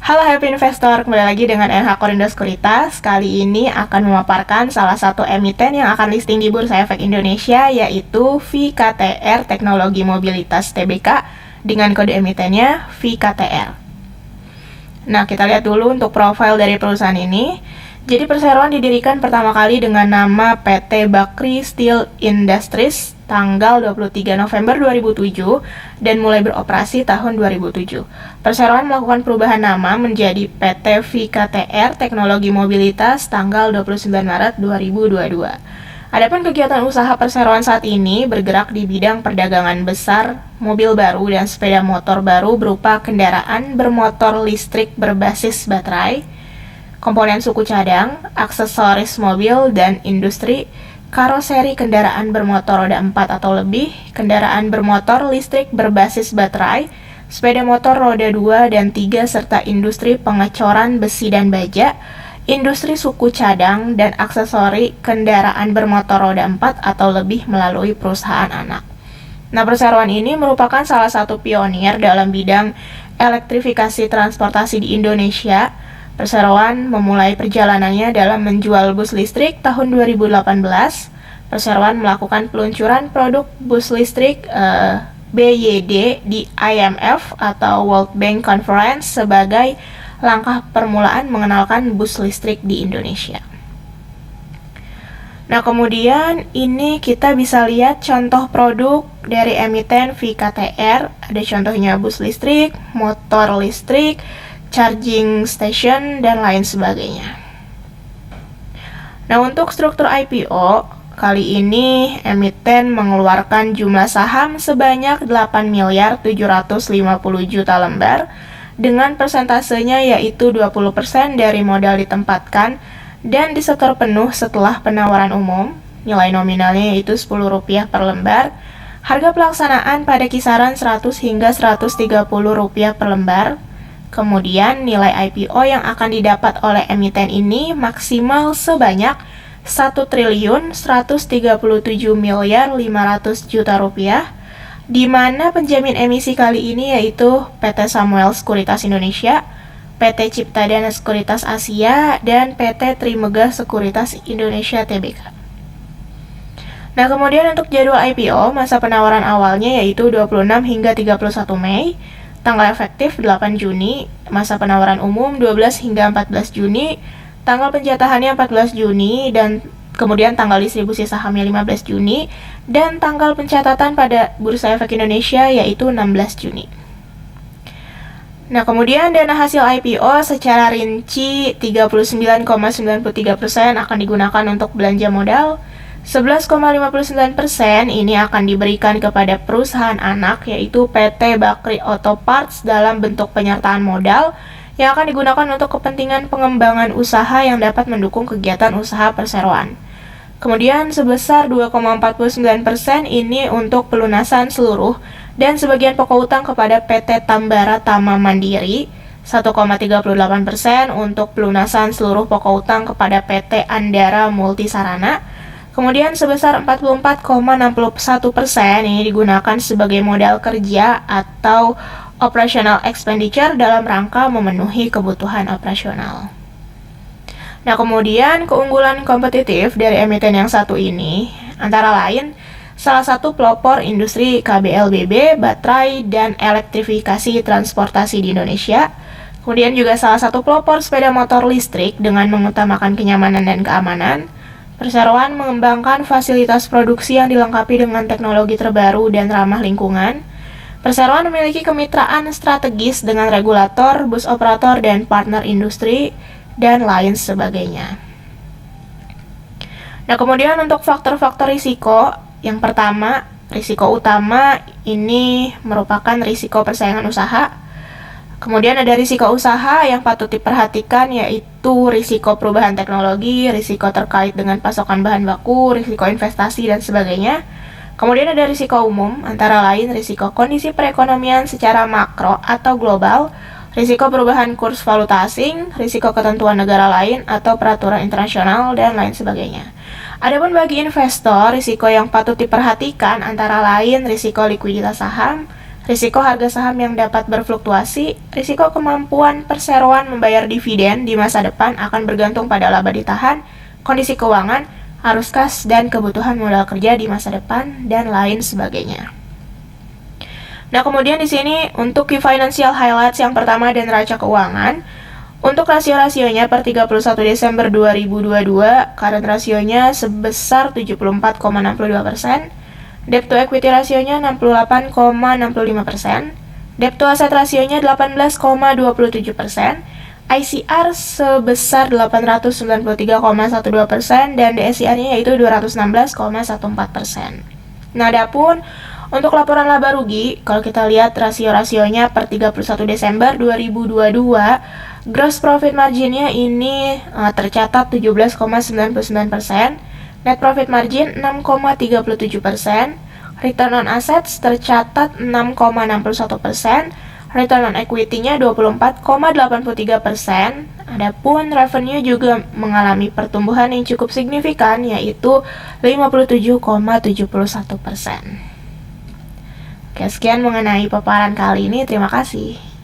Halo Happy Investor, kembali lagi dengan NH Korindo Sekuritas. Kali ini akan memaparkan salah satu emiten yang akan listing di Bursa Efek Indonesia, yaitu VKTR Teknologi Mobilitas Tbk dengan kode emitennya VKTR. Nah, kita lihat dulu untuk profil dari perusahaan ini. Jadi perseroan didirikan pertama kali dengan nama PT Bakri Steel Industries tanggal 23 November 2007 dan mulai beroperasi tahun 2007. Perseroan melakukan perubahan nama menjadi PT VKTR Teknologi Mobilitas tanggal 29 Maret 2022. Adapun kegiatan usaha perseroan saat ini bergerak di bidang perdagangan besar, mobil baru dan sepeda motor baru berupa kendaraan bermotor listrik berbasis baterai, komponen suku cadang, aksesoris mobil dan industri, karoseri kendaraan bermotor roda 4 atau lebih, kendaraan bermotor listrik berbasis baterai, sepeda motor roda 2 dan 3 serta industri pengecoran besi dan baja, industri suku cadang dan aksesori kendaraan bermotor roda 4 atau lebih melalui perusahaan anak. Nah, perseroan ini merupakan salah satu pionir dalam bidang elektrifikasi transportasi di Indonesia. Perseroan memulai perjalanannya dalam menjual bus listrik tahun 2018. Perseroan melakukan peluncuran produk bus listrik BYD di IMF atau World Bank Conference sebagai langkah permulaan mengenalkan bus listrik di Indonesia. Nah, kemudian ini kita bisa lihat contoh produk dari emiten VKTR. Ada contohnya bus listrik, motor listrik, charging station, dan lain sebagainya. Nah, untuk struktur IPO, kali ini emiten mengeluarkan jumlah saham sebanyak 8.750 juta lembar dengan persentasenya yaitu 20% dari modal ditempatkan dan disetor penuh setelah penawaran umum. Nilai nominalnya yaitu Rp10 per lembar. Harga pelaksanaan pada kisaran Rp100 hingga Rp130 per lembar. Kemudian nilai IPO yang akan didapat oleh emiten ini maksimal sebanyak Rp1.137.500 juta, di mana penjamin emisi kali ini yaitu PT Samuel Sekuritas Indonesia, PT Cipta Dana Sekuritas Asia, dan PT Trimegah Sekuritas Indonesia Tbk. Nah, kemudian untuk jadwal IPO, masa penawaran awalnya yaitu 26 hingga 31 Mei, tanggal efektif 8 Juni, masa penawaran umum 12 hingga 14 Juni, tanggal penjatahannya 14 Juni, dan kemudian tanggal distribusi sahamnya 15 Juni, dan tanggal pencatatan pada Bursa Efek Indonesia yaitu 16 Juni. Nah, kemudian dana hasil IPO secara rinci 39,93% akan digunakan untuk belanja modal, 11,59% ini akan diberikan kepada perusahaan anak yaitu PT Bakri Auto Parts dalam bentuk penyertaan modal yang akan digunakan untuk kepentingan pengembangan usaha yang dapat mendukung kegiatan usaha perseroan. Kemudian sebesar 2,49% ini untuk pelunasan seluruh dan sebagian pokok utang kepada PT Tambara Tama Mandiri, 1,38% untuk pelunasan seluruh pokok utang kepada PT Andara Multisarana. Kemudian sebesar 44,61% ini digunakan sebagai modal kerja atau operational expenditure dalam rangka memenuhi kebutuhan operasional. Nah, kemudian keunggulan kompetitif dari emiten yang satu ini antara lain salah satu pelopor industri KBLBB, baterai, dan elektrifikasi transportasi di Indonesia. Kemudian juga salah satu pelopor sepeda motor listrik dengan mengutamakan kenyamanan dan keamanan. Perseroan mengembangkan fasilitas produksi yang dilengkapi dengan teknologi terbaru dan ramah lingkungan. Perseroan memiliki kemitraan strategis dengan regulator, bus operator, dan partner industri, dan lain sebagainya. Nah, kemudian untuk faktor-faktor risiko, yang pertama, risiko utama ini merupakan risiko persaingan usaha. Kemudian ada risiko usaha yang patut diperhatikan yaitu risiko perubahan teknologi, risiko terkait dengan pasokan bahan baku, risiko investasi, dan sebagainya. Kemudian ada risiko umum, antara lain risiko kondisi perekonomian secara makro atau global, risiko perubahan kurs valuta asing, risiko ketentuan negara lain atau peraturan internasional, dan lain sebagainya. Adapun bagi investor, risiko yang patut diperhatikan antara lain risiko likuiditas saham, risiko harga saham yang dapat berfluktuasi, risiko kemampuan perseroan membayar dividen di masa depan akan bergantung pada laba ditahan, kondisi keuangan, arus kas, dan kebutuhan modal kerja di masa depan, dan lain sebagainya. Nah, kemudian di sini untuk key financial highlights yang pertama dan neraca keuangan. Untuk rasio-rasionya per 31 Desember 2022, current rasionya sebesar 74,62%, debt to equity rasionya 68,65%, debt to asset rasionya 18,27%, ICR sebesar 893,12%, dan DSCR-nya yaitu 216,14%. Nah, adapun untuk laporan laba rugi, kalau kita lihat rasio-rasionya per 31 Desember 2022, gross profit marginnya ini tercatat 17,99%, net profit margin 6,37%, return on assets tercatat 6,61%, return on equity-nya 24,83%. Adapun revenue juga mengalami pertumbuhan yang cukup signifikan, yaitu 57,71%. Oke, sekian mengenai paparan kali ini. Terima kasih.